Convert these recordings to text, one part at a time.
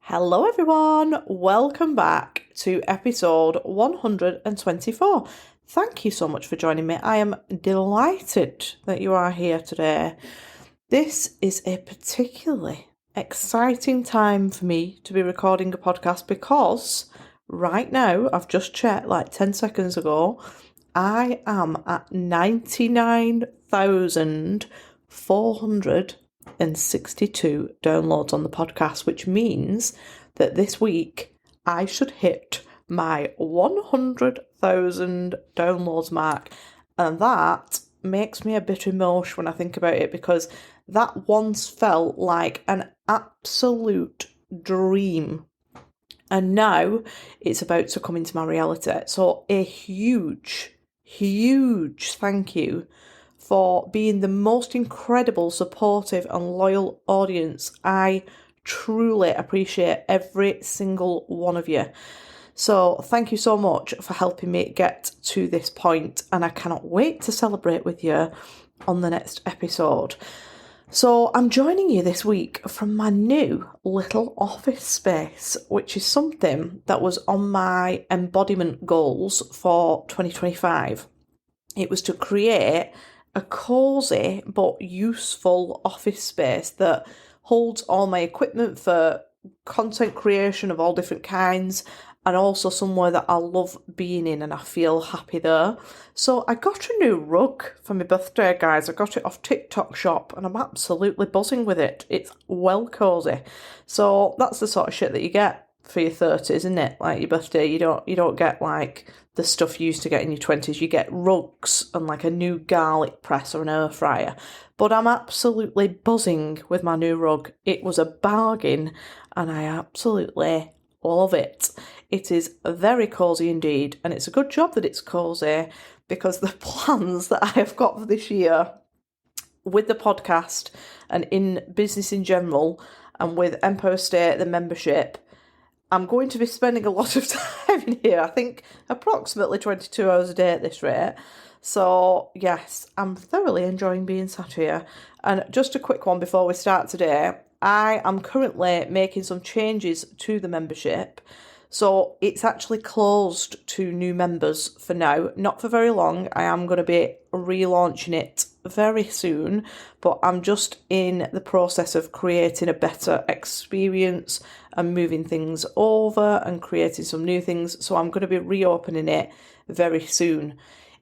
Hello everyone, welcome back to episode 124. Thank you so much for joining me. I am delighted that you are here today. This is a particularly exciting time for me to be recording a podcast because right now, I've just checked like 10 seconds ago, I am at 99,462 downloads on the podcast, which means that this week I should hit my 100,000 downloads mark. And that makes me a bit emotional when I think about it, because that once felt like an absolute dream. And now it's about to come into my reality. So a huge thank you for being the most incredible, supportive and loyal audience. I truly appreciate every single one of you. So thank you so much for helping me get to this point, and I cannot wait to celebrate with you on the next episode. So I'm joining you this week from my new little office space, which is something that was on my embodiment goals for 2025. It was to create a cosy but useful office space that holds all my equipment for content creation of all different kinds, and also somewhere that I love being in and I feel happy there. So I got a new rug for my birthday, guys. I got it off TikTok shop and I'm absolutely buzzing with it. It's well cosy. So that's the sort of shit that you get for your 30s, isn't it? Like your birthday, you don't get like the stuff you used to get in your 20s. You get rugs and like a new garlic press or an air fryer. But I'm absolutely buzzing with my new rug. It was a bargain and I absolutely love it. It is very cosy indeed, and it's a good job that it's cosy, because the plans that I have got for this year with the podcast and in business in general and with Empire State, the membership, I'm going to be spending a lot of time in here. I think approximately 22 hours a day at this rate. So yes, I'm thoroughly enjoying being sat here. And just a quick one before we start today. I am currently making some changes to the membership. So it's actually closed to new members for now, not for very long. I am going to be relaunching it very soon, but I'm just in the process of creating a better experience and moving things over and creating some new things. So I'm going to be reopening it very soon.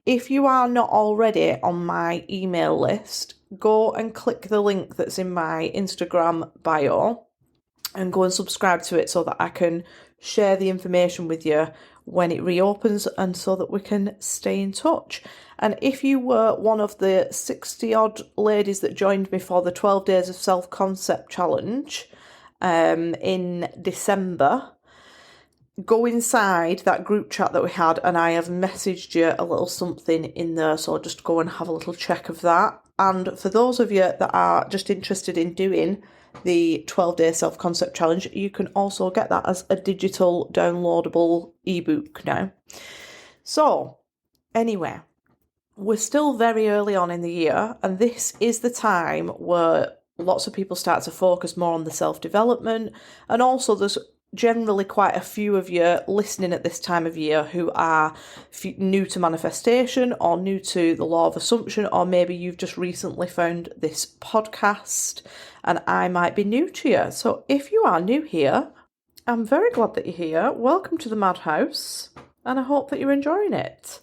If you are not already on my email list, go and click the link that's in my Instagram bio and go and subscribe to it so that I can share the information with you when it reopens and so that we can stay in touch. And if you were one of the 60 odd ladies that joined me for the 12 Days of Self-Concept Challenge in December, go inside that group chat that we had and I have messaged you a little something in there, so just go and have a little check of that. And for those of you that are just interested in doing the 12-day self-concept challenge, you can also get that as a digital downloadable ebook now. So anyway, we're still very early on in the year, and this is the time where lots of people start to focus more on the self-development, and also there's generally quite a few of you listening at this time of year who are new to manifestation or new to the law of assumption, or maybe you've just recently found this podcast and I might be new to you. So if you are new here, I'm very glad that you're here. Welcome to the Madhouse, and I hope that you're enjoying it.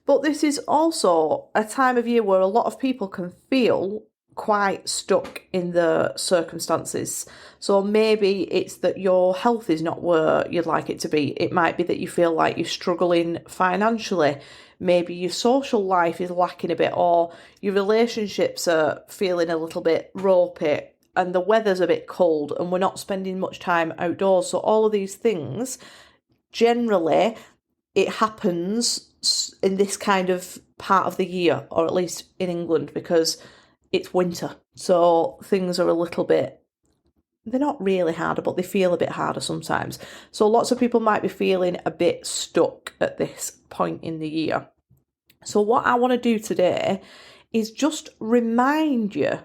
But this is also a time of year where a lot of people can feel quite stuck in the circumstances. So maybe it's that your health is not where you'd like it to be. It might be that you feel like you're struggling financially. Maybe your social life is lacking a bit, or your relationships are feeling a little bit ropey and the weather's a bit cold and we're not spending much time outdoors. So all of these things, generally, it happens in this kind of part of the year, or at least in England, because it's winter, so things are a little bit, they're not really harder, but they feel a bit harder sometimes. So lots of people might be feeling a bit stuck at this point in the year. So what I want to do today is just remind you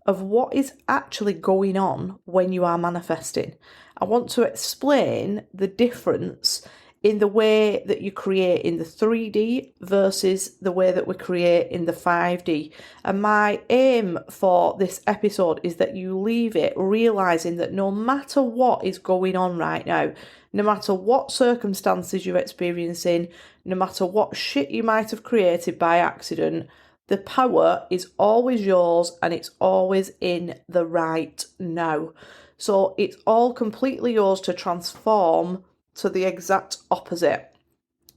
of what is actually going on when you are manifesting. I want to explain the difference in the way that you create in the 3D versus the way that we create in the 5D. And my aim for this episode is that you leave it realising that no matter what is going on right now, no matter what circumstances you're experiencing, no matter what shit you might have created by accident, the power is always yours and it's always in the right now. So it's all completely yours to transform to the exact opposite.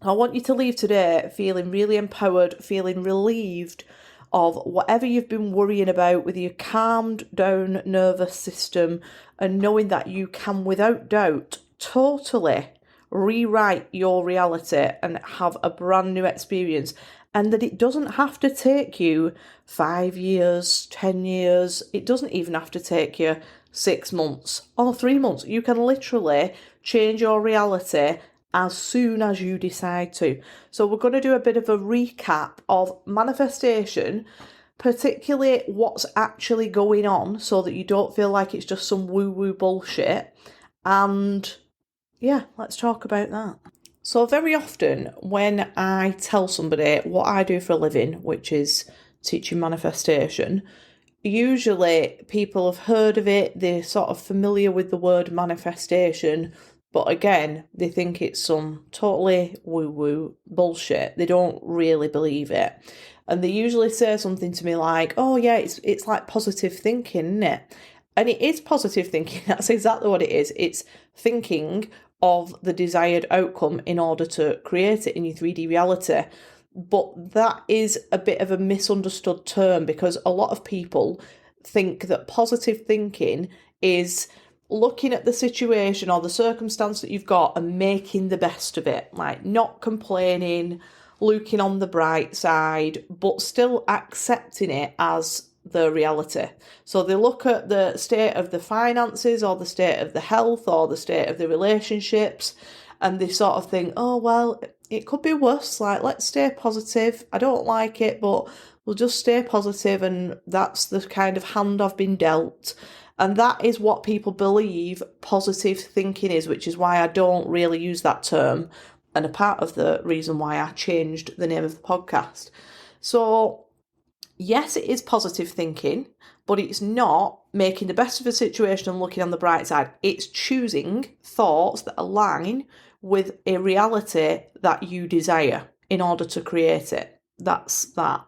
I want you to leave today feeling really empowered, feeling relieved of whatever you've been worrying about, with your calmed down nervous system, and knowing that you can without doubt totally rewrite your reality and have a brand new experience, and that it doesn't have to take you 5 years, 10 years, it doesn't even have to take you 6 months or 3 months. You can literally change your reality as soon as you decide to. So we're going to do a bit of a recap of manifestation, particularly what's actually going on, so that you don't feel like it's just some woo-woo bullshit. And yeah, let's talk about that. So very often when I tell somebody what I do for a living, which is teaching manifestation, usually people have heard of it, they're sort of familiar with the word manifestation, but again, they think it's some totally woo-woo bullshit. They don't really believe it. And they usually say something to me like, oh yeah, it's like positive thinking, isn't it? And it is positive thinking. That's exactly what it is. It's thinking of the desired outcome in order to create it in your 3D reality. But that is a bit of a misunderstood term, because a lot of people think that positive thinking is looking at the situation or the circumstance that you've got and making the best of it, like not complaining, looking on the bright side, but still accepting it as the reality. So they look at the state of the finances or the state of the health or the state of the relationships, and they sort of think, oh, well, it could be worse, like, let's stay positive. I don't like it, but we'll just stay positive, and that's the kind of hand I've been dealt. And that is what people believe positive thinking is, which is why I don't really use that term, and a part of the reason why I changed the name of the podcast. So yes, it is positive thinking, but it's not making the best of a situation and looking on the bright side. It's choosing thoughts that align with a reality that you desire in order to create it. That's that.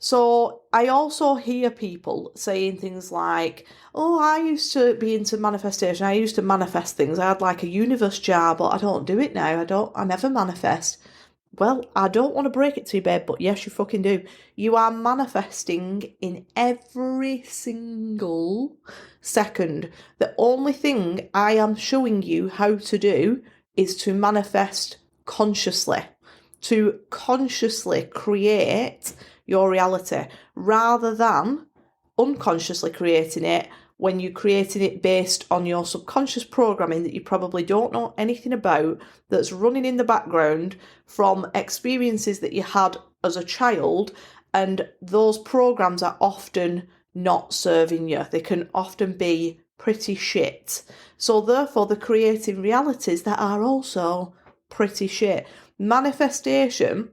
So I also hear people saying things like, oh, I used to be into manifestation. I used to manifest things. I had like a universe jar, but I don't do it now. I never manifest. Well, I don't want to break it to you, babe, but yes, you fucking do. You are manifesting in every single second. The only thing I am showing you how to do is to manifest consciously, to consciously create your reality, rather than unconsciously creating it when you're creating it based on your subconscious programming that you probably don't know anything about, that's running in the background from experiences that you had as a child, and those programs are often not serving you. They can often be pretty shit. So therefore, they're creating realities that are also pretty shit. Manifestation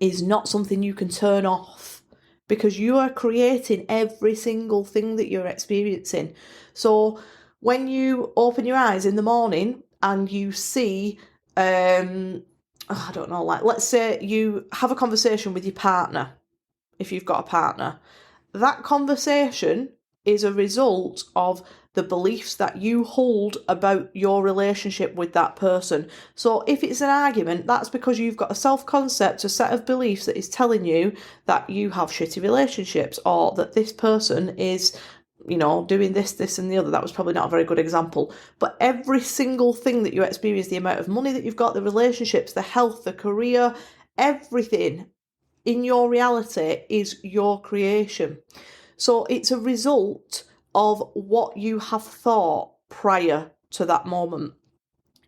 is not something you can turn off, because you are creating every single thing that you're experiencing. So when you open your eyes in the morning and you see, I don't know, like let's say you have a conversation with your partner, if you've got a partner, that conversation is a result of the beliefs that you hold about your relationship with that person. So if it's an argument, that's because you've got a self-concept, a set of beliefs that is telling you that you have shitty relationships, or that this person is, doing this and the other. That was probably not a very good example. But every single thing that you experience, the amount of money that you've got, the relationships, the health, the career, everything in your reality is your creation. So it's a result of what you have thought prior to that moment.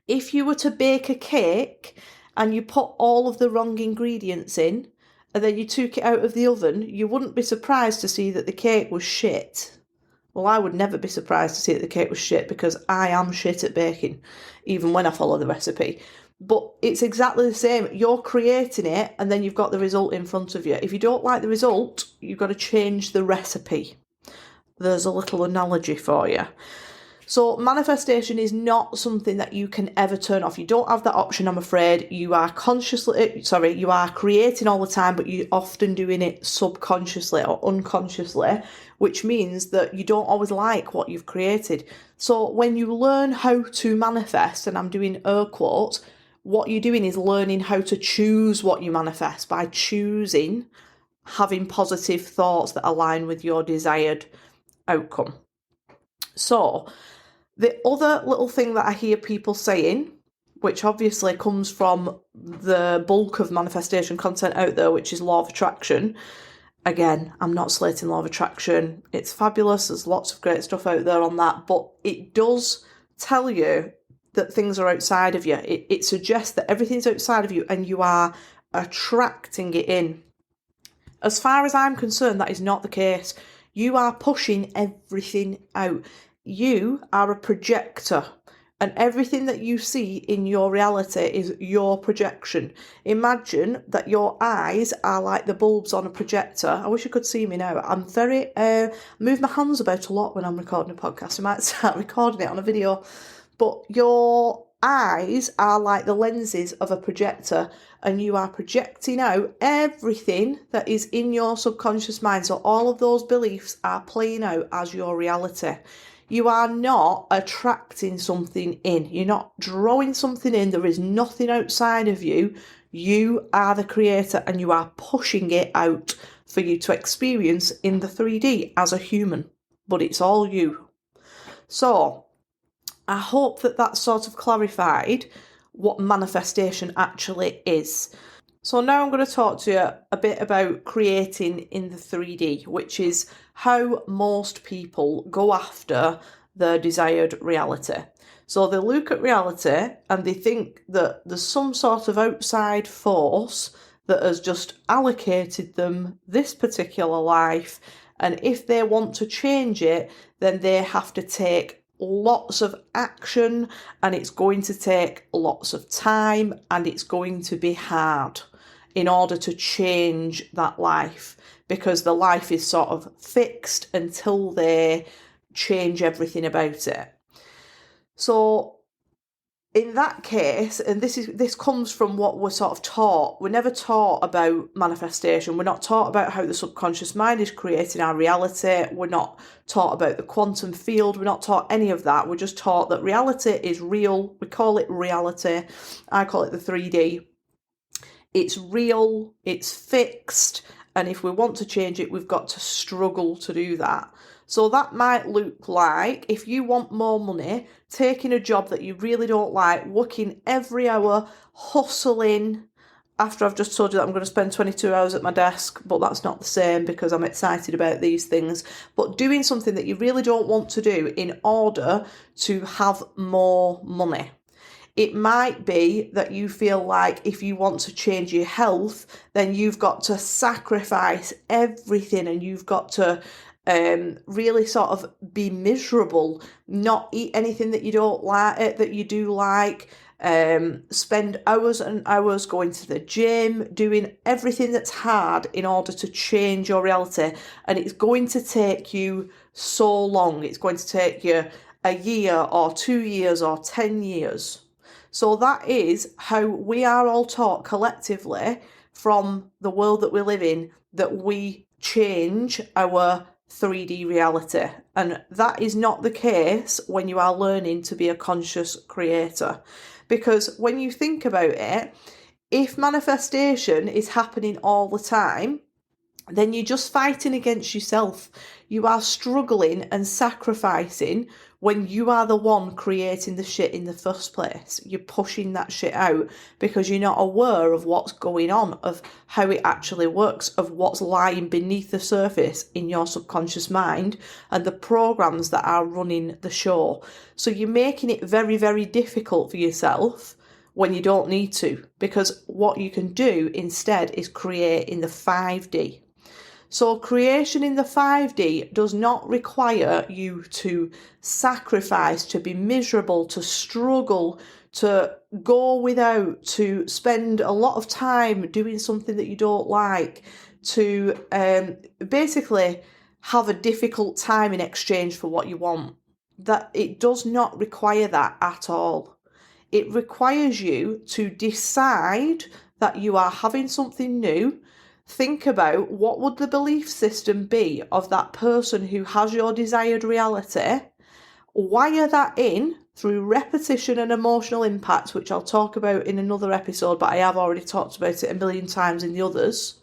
If you were to bake a cake and you put all of the wrong ingredients in, and then you took it out of the oven, you wouldn't be surprised to see that the cake was shit. Well, I would never be surprised to see that the cake was shit because I am shit at baking, even when I follow the recipe. But it's exactly the same. You're creating it and then you've got the result in front of you. If you don't like the result, you've got to change the recipe. There's a little analogy for you. So manifestation is not something that you can ever turn off. You don't have that option, I'm afraid. You are you are creating all the time, but you're often doing it subconsciously or unconsciously, which means that you don't always like what you've created. So when you learn how to manifest, and I'm doing air quotes, what you're doing is learning how to choose what you manifest by choosing having positive thoughts that align with your desired outcome. So the other little thing that I hear people saying, which obviously comes from the bulk of manifestation content out there, which is law of attraction. Again, I'm not slating law of attraction. It's fabulous. There's lots of great stuff out there on that, but it does tell you that things are outside of you. It suggests that everything's outside of you and you are attracting it in. As far as I'm concerned, that is not the case. You are pushing everything out. You are a projector, and everything that you see in your reality is your projection. Imagine that your eyes are like the bulbs on a projector. I wish you could see me now. I'm very, move my hands about a lot when I'm recording a podcast. I might start recording it on a video. But your eyes are like the lenses of a projector, and you are projecting out everything that is in your subconscious mind. So all of those beliefs are playing out as your reality. You are not attracting something in. You're not drawing something in. There is nothing outside of you. You are the creator and you are pushing it out for you to experience in the 3D as a human. But it's all you. So I hope that that's sort of clarified what manifestation actually is. So now I'm going to talk to you a bit about creating in the 3D, which is how most people go after their desired reality. So they look at reality and they think that there's some sort of outside force that has just allocated them this particular life, and if they want to change it, then they have to take lots of action, and it's going to take lots of time, and it's going to be hard in order to change that life, because the life is sort of fixed until they change everything about it. So in that case, and this comes from what we're sort of taught, we're never taught about manifestation. We're not taught about how the subconscious mind is creating our reality. We're not taught about the quantum field. We're not taught any of that. We're just taught that reality is real. We call it reality. I call it the 3D. It's real, it's fixed, and if we want to change it, we've got to struggle to do that. So that might look like, if you want more money, taking a job that you really don't like, working every hour, hustling, after I've just told you that I'm going to spend 22 hours at my desk, but that's not the same because I'm excited about these things, but doing something that you really don't want to do in order to have more money. It might be that you feel like if you want to change your health, then you've got to sacrifice everything and you've got to really sort of be miserable, not eat anything that you don't like, that you do like, spend hours and hours going to the gym, doing everything that's hard in order to change your reality. And it's going to take you so long. It's going to take you a year or 2 years or 10 years. So that is how we are all taught collectively from the world that we live in, that we change our 3D reality. And that is not the case when you are learning to be a conscious creator. Because when you think about it, if manifestation is happening all the time, then you're just fighting against yourself. You are struggling and sacrificing when you are the one creating the shit in the first place. You're pushing that shit out because you're not aware of what's going on, of how it actually works, of what's lying beneath the surface in your subconscious mind and the programs that are running the show. So you're making it very, very difficult for yourself when you don't need to, because what you can do instead is create in the 5D. So creation in the 5D does not require you to sacrifice, to be miserable, to struggle, to go without, to spend a lot of time doing something that you don't like, to basically have a difficult time in exchange for what you want. That it does not require that at all. It requires you to decide that you are having something new. Think about what would the belief system be of that person who has your desired reality. Wire that in through repetition and emotional impacts, which I'll talk about in another episode, but I have already talked about it a million times in the others.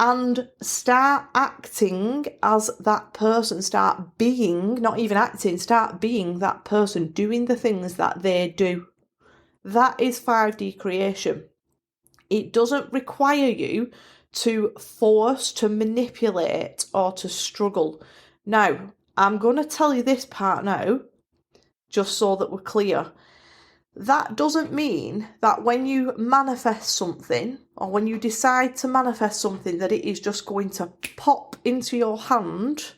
And start acting as that person. Start being, not even acting, start being that person, doing the things that they do. That is 5D creation. It doesn't require you to force, to manipulate, or to struggle. Now, I'm going to tell you this part now, just so that we're clear. That doesn't mean that when you manifest something, or when you decide to manifest something, that it is just going to pop into your hand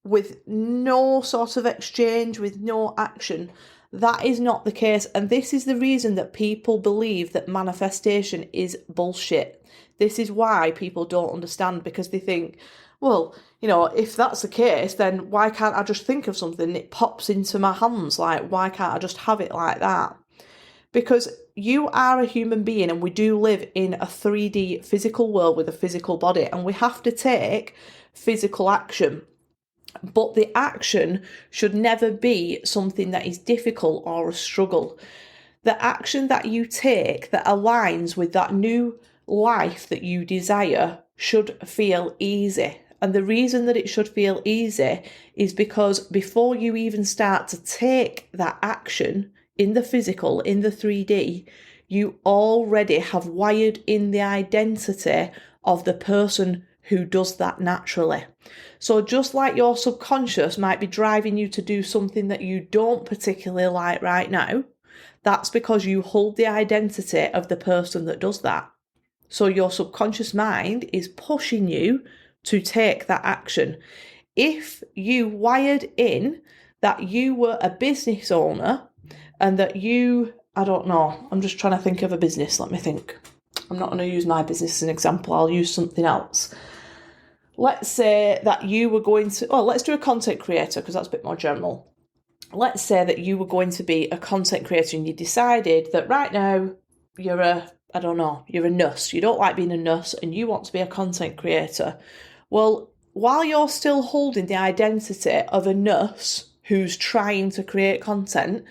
with no sort of exchange, with no action. That is not the case, and this is the reason that people believe that manifestation is bullshit. This is why people don't understand, because they think, well, if that's the case, then why can't I just think of something and it pops into my hands? Like, why can't I just have it like that? Because you are a human being, and we do live in a 3D physical world with a physical body, and we have to take physical action. But the action should never be something that is difficult or a struggle. The action that you take that aligns with that new life that you desire should feel easy. And the reason that it should feel easy is because before you even start to take that action in the physical, in the 3D, you already have wired in the identity of the person who does that naturally. So just like your subconscious might be driving you to do something that you don't particularly like right now, that's because you hold the identity of the person that does that. So your subconscious mind is pushing you to take that action. If you wired in that you were a business owner and that I'm just trying to think of a business, let me think. I'm not going to use my business as an example, I'll use something else. Let's say that you were going to, let's do a content creator because that's a bit more general. Let's say that you were going to be a content creator and you decided that right now you're a nurse. You don't like being a nurse and you want to be a content creator. Well, while you're still holding the identity of a nurse who's trying to create content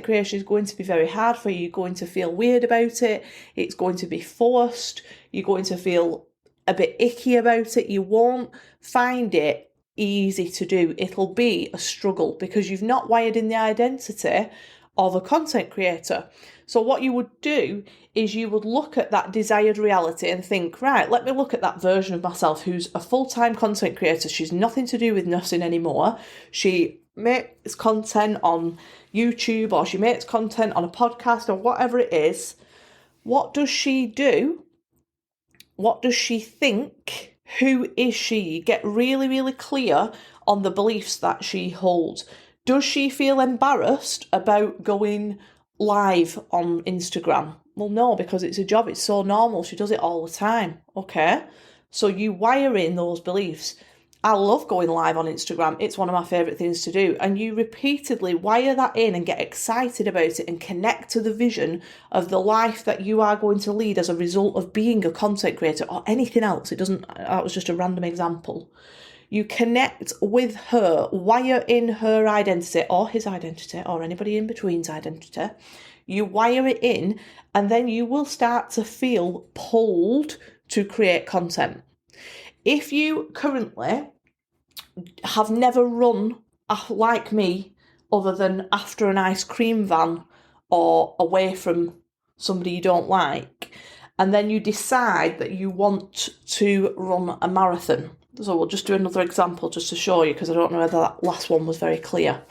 creation is going to be very hard for you. You're going to feel weird about it. It's going to be forced. You're going to feel a bit icky about it. You won't find it easy to do. It'll be a struggle because you've not wired in the identity of a content creator. So what you would do is you would look at that desired reality and think, right, let me look at that version of myself who's a full-time content creator. She's nothing to do with nursing anymore. She makes content on YouTube or she makes content on a podcast or whatever it is. What does she do? What does she think? Who is she? Get really, really clear on the beliefs that she holds. Does she feel embarrassed about going live on Instagram? Well, no, because it's a job. It's so normal. She does it all the time. Okay. So you wire in those beliefs. I love going live on Instagram. It's one of my favourite things to do. And you repeatedly wire that in and get excited about it and connect to the vision of the life that you are going to lead as a result of being a content creator or anything else. That was just a random example. You connect with her, wire in her identity or his identity or anybody in between's identity. You wire it in and then you will start to feel pulled to create content. If you currently have never run like me other than after an ice cream van or away from somebody you don't like, and then you decide that you want to run a marathon. So we'll just do another example just to show you because I don't know whether that last one was very clear.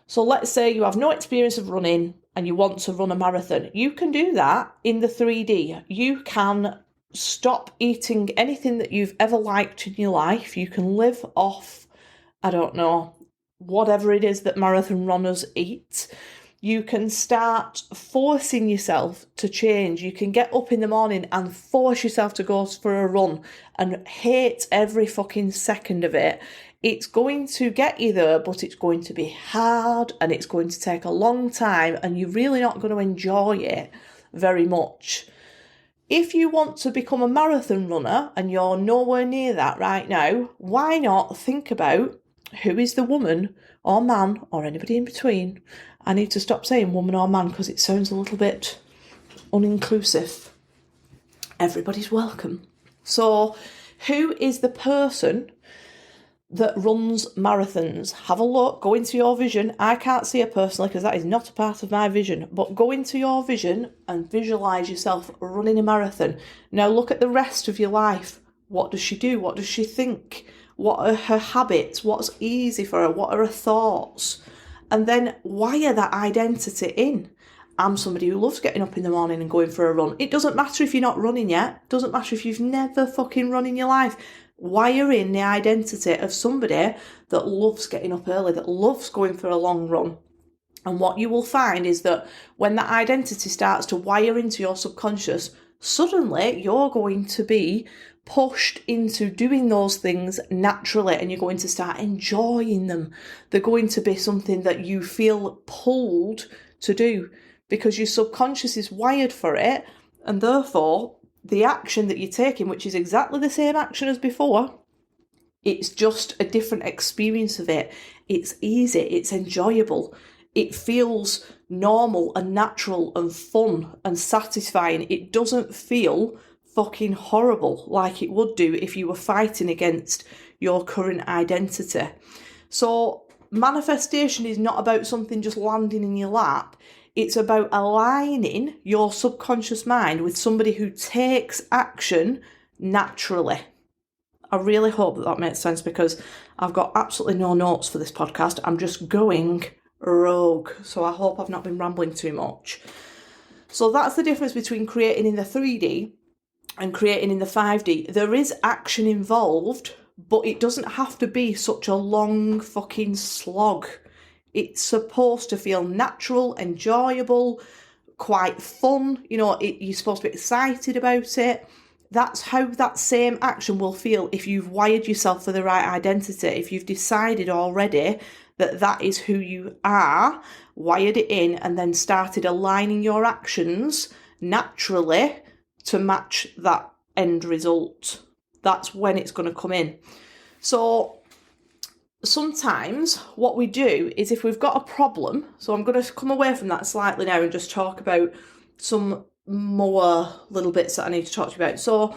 So let's say you have no experience of running and you want to run a marathon, you can do that in the 3D. You can stop eating anything that you've ever liked in your life. You can live off, I don't know, whatever it is that marathon runners eat. You can start forcing yourself to change. You can get up in the morning and force yourself to go for a run and hate every fucking second of it. It's going to get you there, but it's going to be hard and it's going to take a long time and you're really not going to enjoy it very much. If you want to become a marathon runner and you're nowhere near that right now, why not think about who is the woman or man or anybody in between? I need to stop saying woman or man because it sounds a little bit uninclusive. Everybody's welcome. So, who is the person that runs marathons? Have a look, go into your vision. I can't see it personally because that is not a part of my vision, but go into your vision and visualise yourself running a marathon. Now look at the rest of your life. What does she do? What does she think? What are her habits? What's easy for her? What are her thoughts? And then wire that identity in. I'm somebody who loves getting up in the morning and going for a run. It doesn't matter if you're not running yet. It doesn't matter if you've never fucking run in your life. Wire in the identity of somebody that loves getting up early, that loves going for a long run. And what you will find is that when that identity starts to wire into your subconscious, suddenly you're going to be pushed into doing those things naturally and you're going to start enjoying them. They're going to be something that you feel pulled to do because your subconscious is wired for it, and therefore the action that you're taking, which is exactly the same action as before, it's just a different experience of it. It's easy, it's enjoyable, it feels normal and natural and fun and satisfying. It doesn't feel fucking horrible like it would do if you were fighting against your current identity. So manifestation is not about something just landing in your lap. It's about aligning your subconscious mind with somebody who takes action naturally. I really hope that makes sense because I've got absolutely no notes for this podcast. I'm just going rogue. So I hope I've not been rambling too much. So that's the difference between creating in the 3D and creating in the 5D. There is action involved, but it doesn't have to be such a long fucking slog. It's supposed to feel natural, enjoyable, quite fun. You know, you're supposed to be excited about it. That's how that same action will feel if you've wired yourself for the right identity. If you've decided already that that is who you are, wired it in, and then started aligning your actions naturally to match that end result. That's when it's going to come in. So sometimes what we do is if we've got a problem, so I'm going to come away from that slightly now and just talk about some more little bits that I need to talk to you about. So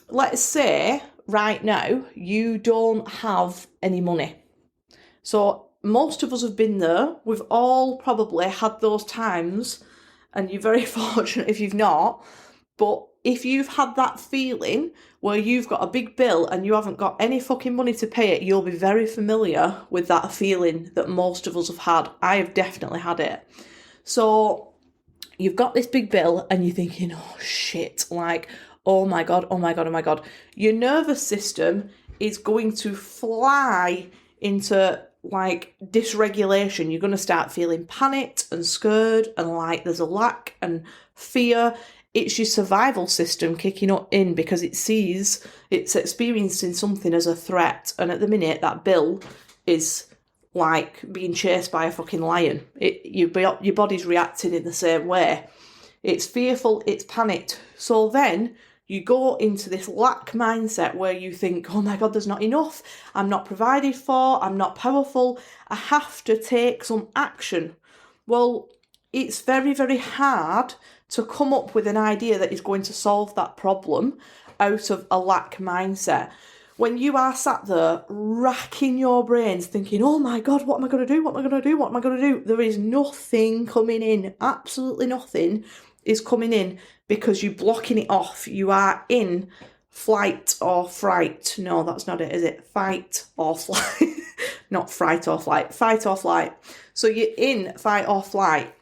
let's say right now you don't have any money. So most of us have been there. We've all probably had those times, and you're very fortunate if you've not. But if you've had that feeling where you've got a big bill and you haven't got any fucking money to pay it, you'll be very familiar with that feeling that most of us have had. I have definitely had it. So you've got this big bill and you're thinking, oh shit, like, oh my God, oh my God, oh my God. Your nervous system is going to fly into like dysregulation. You're going to start feeling panicked and scared and like there's a lack and fear. It's your survival system kicking in because it sees it's experiencing something as a threat. And at the minute, that bill is like being chased by a fucking lion. Your body's reacting in the same way. It's fearful, it's panicked. So then you go into this lack mindset where you think, oh my God, there's not enough. I'm not provided for. I'm not powerful. I have to take some action. Well, it's very, very hard to come up with an idea that is going to solve that problem out of a lack mindset. When you are sat there racking your brains thinking, oh my God, what am I going to do? What am I going to do? What am I going to do? There is nothing coming in. Absolutely nothing is coming in because you're blocking it off. You are in flight or fright. No, that's not it, is it? Fight or flight. Not fright or flight. Fight or flight. So you're in fight or flight.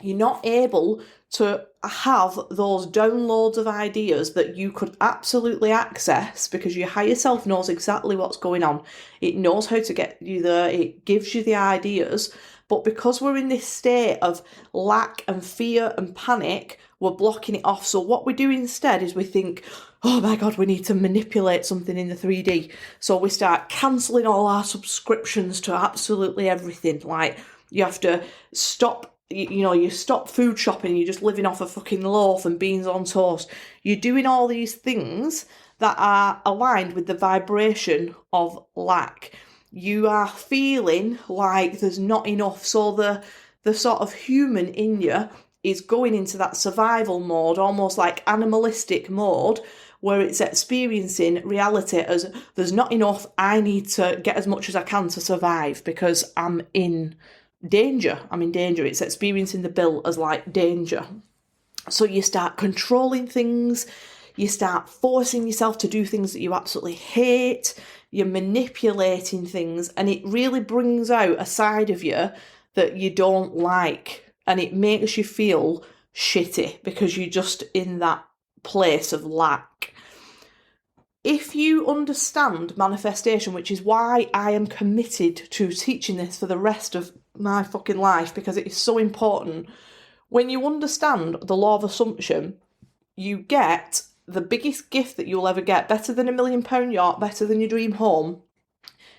You're not able to have those downloads of ideas that you could absolutely access because your higher self knows exactly what's going on. It knows how to get you there. It gives you the ideas. But because we're in this state of lack and fear and panic, we're blocking it off. So what we do instead is we think, oh my God, we need to manipulate something in the 3D. So we start cancelling all our subscriptions to absolutely everything. Like, you have to stop, you stop food shopping, you're just living off a fucking loaf and beans on toast. You're doing all these things that are aligned with the vibration of lack. You are feeling like there's not enough. So the sort of human in you is going into that survival mode, almost like animalistic mode, where it's experiencing reality as there's not enough, I need to get as much as I can to survive because I'm in danger. It's experiencing the bill as like danger. So you start controlling things, you start forcing yourself to do things that you absolutely hate, you're manipulating things, and it really brings out a side of you that you don't like, and it makes you feel shitty because you're just in that place of lack. If you understand manifestation, which is why I am committed to teaching this for the rest of my fucking life, because it is so important, when you understand the law of assumption, you get the biggest gift that you'll ever get, better than £1 million yacht, better than your dream home.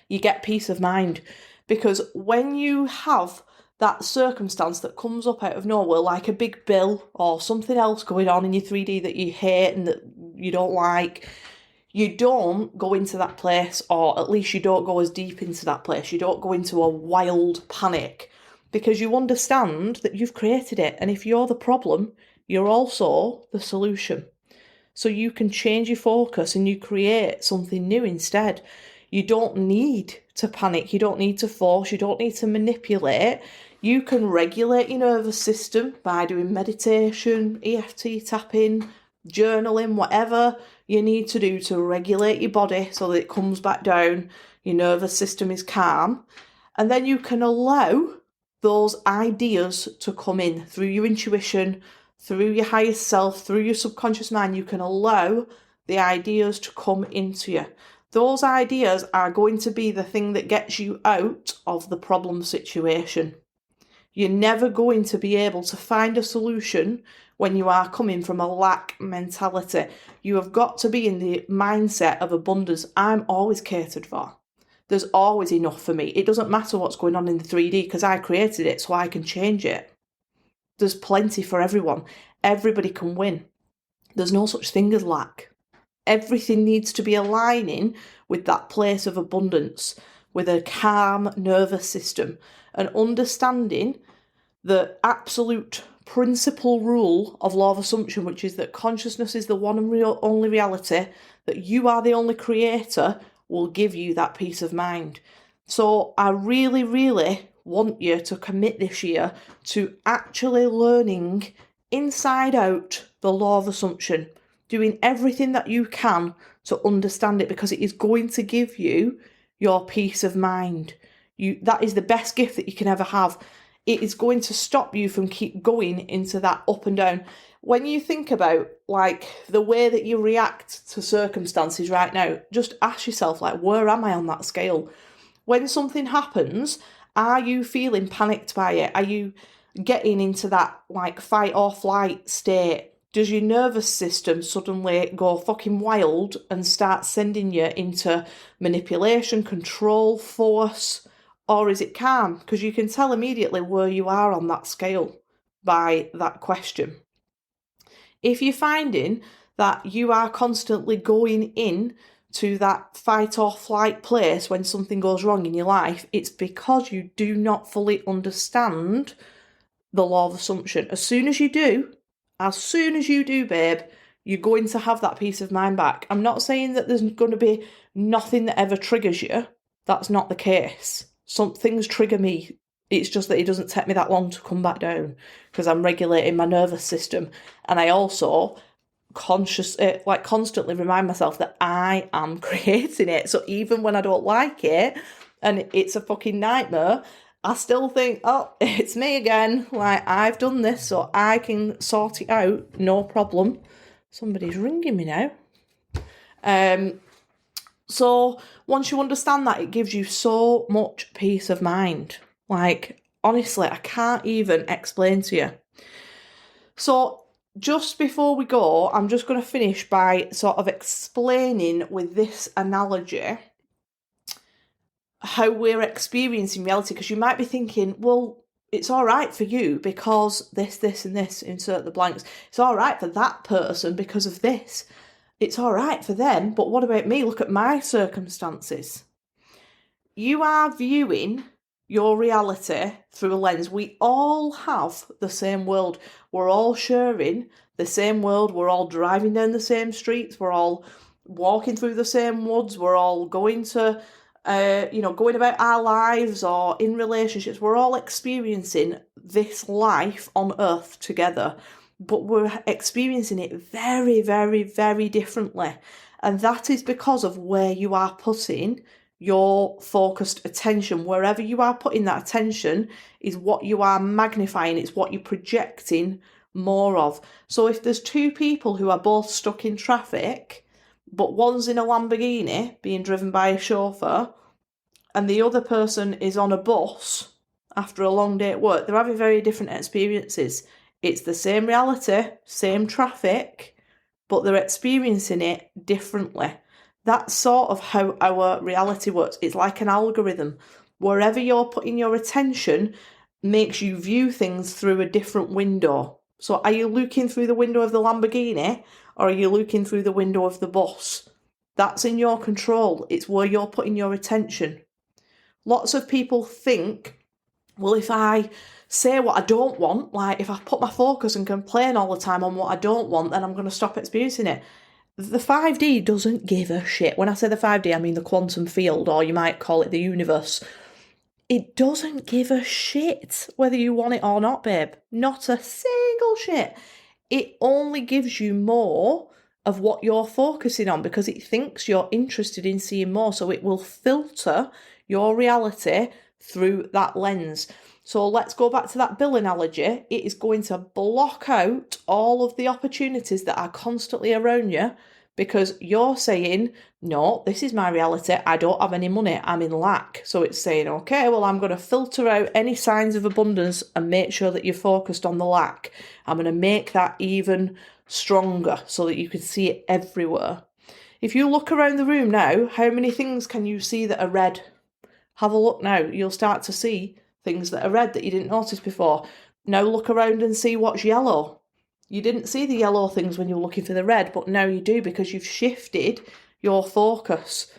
You get peace of mind. Because when you have that circumstance that comes up out of nowhere, like a big bill or something else going on in your 3D that you hate and that you don't like, you don't go into that place, or at least you don't go as deep into that place. You don't go into a wild panic because you understand that you've created it. And if you're the problem, you're also the solution. So you can change your focus and you create something new instead. You don't need to panic. You don't need to force. You don't need to manipulate. You can regulate your nervous system by doing meditation, EFT tapping, journaling, whatever you need to do to regulate your body so that it comes back down, your nervous system is calm, and then you can allow those ideas to come in through your intuition, through your higher self, through your subconscious mind. You can allow the ideas to come into you. Those ideas are going to be the thing that gets you out of the problem situation. You're never going to be able to find a solution when you are coming from a lack mentality. You have got to be in the mindset of abundance. I'm always catered for. There's always enough for me. It doesn't matter what's going on in the 3D because I created it so I can change it. There's plenty for everyone. Everybody can win. There's no such thing as lack. Everything needs to be aligning with that place of abundance, with a calm nervous system, and understanding the absolute principal rule of law of assumption, which is that consciousness is the one and only reality, that you are the only creator, will give you that peace of mind. So I really, really want you to commit this year to actually learning inside out the law of assumption, doing everything that you can to understand it, because it is going to give you your peace of mind. That is the best gift that you can ever have. It is going to stop you from keep going into that up and down. When you think about like the way that you react to circumstances right now, just ask yourself, like, where am I on that scale? When something happens, are you feeling panicked by it? Are you getting into that like fight or flight state? Does your nervous system suddenly go fucking wild and start sending you into manipulation, control, force? Or is it calm? Because you can tell immediately where you are on that scale by that question. If you're finding that you are constantly going in to that fight or flight place when something goes wrong in your life, it's because you do not fully understand the law of assumption. As soon as you do, babe, you're going to have that peace of mind back. I'm not saying that there's going to be nothing that ever triggers you. That's not the case. Some things trigger me. It's just that it doesn't take me that long to come back down because I'm regulating my nervous system. And I also constantly remind myself that I am creating it. So even when I don't like it and it's a fucking nightmare, I still think, oh, it's me again. Like, I've done this, so I can sort it out, no problem. Somebody's ringing me now. So once you understand that, it gives you so much peace of mind. Like, honestly, I can't even explain to you. So just before we go, I'm just going to finish by sort of explaining with this analogy how we're experiencing reality, because you might be thinking, well, it's all right for you because this, and this, insert the blanks. It's all right for that person because of this. It's all right for them, but what about me? Look at my circumstances. You are viewing your reality through a lens. We all have the same world. We're all sharing the same world. We're all driving down the same streets. We're all walking through the same woods. We're all going to, going about our lives or in relationships. We're all experiencing this life on earth together, but we're experiencing it very, very, very differently. And that is because of where you are putting your focused attention. Wherever you are putting that attention is what you are magnifying. It's what you're projecting more of. So if there's two people who are both stuck in traffic, but one's in a Lamborghini being driven by a chauffeur, and the other person is on a bus after a long day at work, they're having very different experiences. It's the same reality, same traffic, but they're experiencing it differently. That's sort of how our reality works. It's like an algorithm. Wherever you're putting your attention makes you view things through a different window. So are you looking through the window of the Lamborghini or are you looking through the window of the bus? That's in your control. It's where you're putting your attention. Lots of people think, well, if I say what I don't want, like if I put my focus and complain all the time on what I don't want, then I'm going to stop experiencing it. The 5D doesn't give a shit. When I say the 5D, I mean the quantum field, or you might call it the universe. It doesn't give a shit whether you want it or not, babe. Not a single shit. It only gives you more of what you're focusing on because it thinks you're interested in seeing more. So it will filter your reality through that lens. So let's go back to that bill analogy. It is going to block out all of the opportunities that are constantly around you because you're saying, no, this is my reality. I don't have any money. I'm in lack. So it's saying, okay, well, I'm going to filter out any signs of abundance and make sure that you're focused on the lack. I'm going to make that even stronger so that you can see it everywhere. If you look around the room now, how many things can you see that are red? Have a look now. You'll start to see things that are red that you didn't notice before. Now look around and see what's yellow. You didn't see the yellow things when you were looking for the red, but now you do because you've shifted your focus.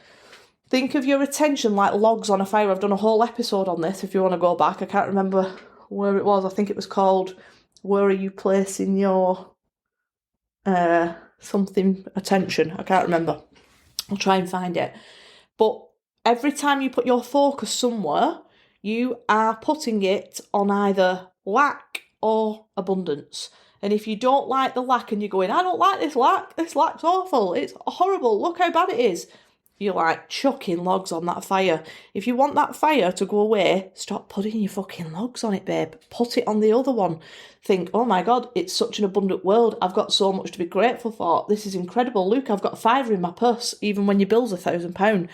Think of your attention like logs on a fire. I've done a whole episode on this if you want to go back. I can't remember where it was. I think it was called Where Are You Placing Your something attention. I can't remember. I'll try and find it. But every time you put your focus somewhere, you are putting it on either lack or abundance. And if you don't like the lack and you're going, I don't like this lack's awful, it's horrible, look how bad it is, you're like chucking logs on that fire. If you want that fire to go away, stop putting your fucking logs on it, babe. Put it on the other one. Think, oh my God, it's such an abundant world. I've got so much to be grateful for. This is incredible. Look, I've got a £5 in my purse, even when your bill's £1,000.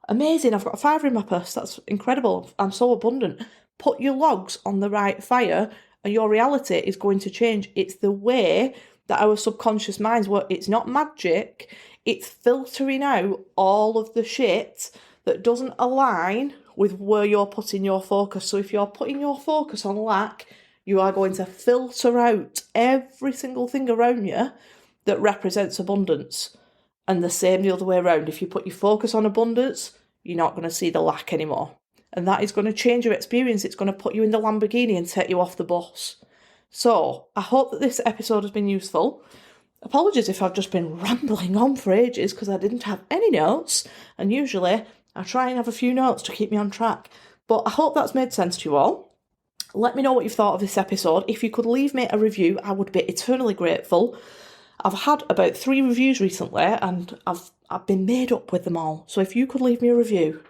Amazing, I've got a £5 in my purse. That's incredible. I'm so abundant. Put your logs on the right fire and your reality is going to change. It's the way that our subconscious minds work. It's not magic. It's filtering out all of the shit that doesn't align with where you're putting your focus. So if you're putting your focus on lack, you are going to filter out every single thing around you that represents abundance. And the same the other way around. If you put your focus on abundance, you're not going to see the lack anymore. And that is going to change your experience. It's going to put you in the Lamborghini and take you off the bus. So I hope that this episode has been useful. Apologies if I've just been rambling on for ages because I didn't have any notes. And usually I try and have a few notes to keep me on track. But I hope that's made sense to you all. Let me know what you've thought of this episode. If you could leave me a review, I would be eternally grateful. I've had about 3 reviews recently and I've been made up with them all. So if you could leave me a review,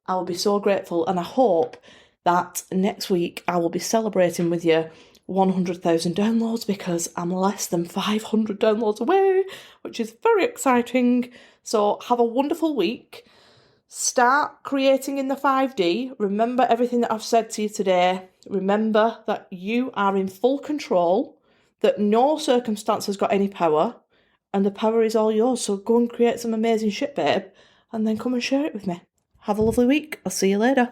I would be so grateful. And I hope that next week I will be celebrating with you 100,000 downloads, because I'm less than 500 downloads away, which is very exciting. So have a wonderful week. Start creating in the 5D. Remember everything that I've said to you today. Remember that you are in full control, that no circumstance has got any power, and the power is all yours. So go and create some amazing shit, babe, and then come and share it with me. Have a lovely week. I'll see you later.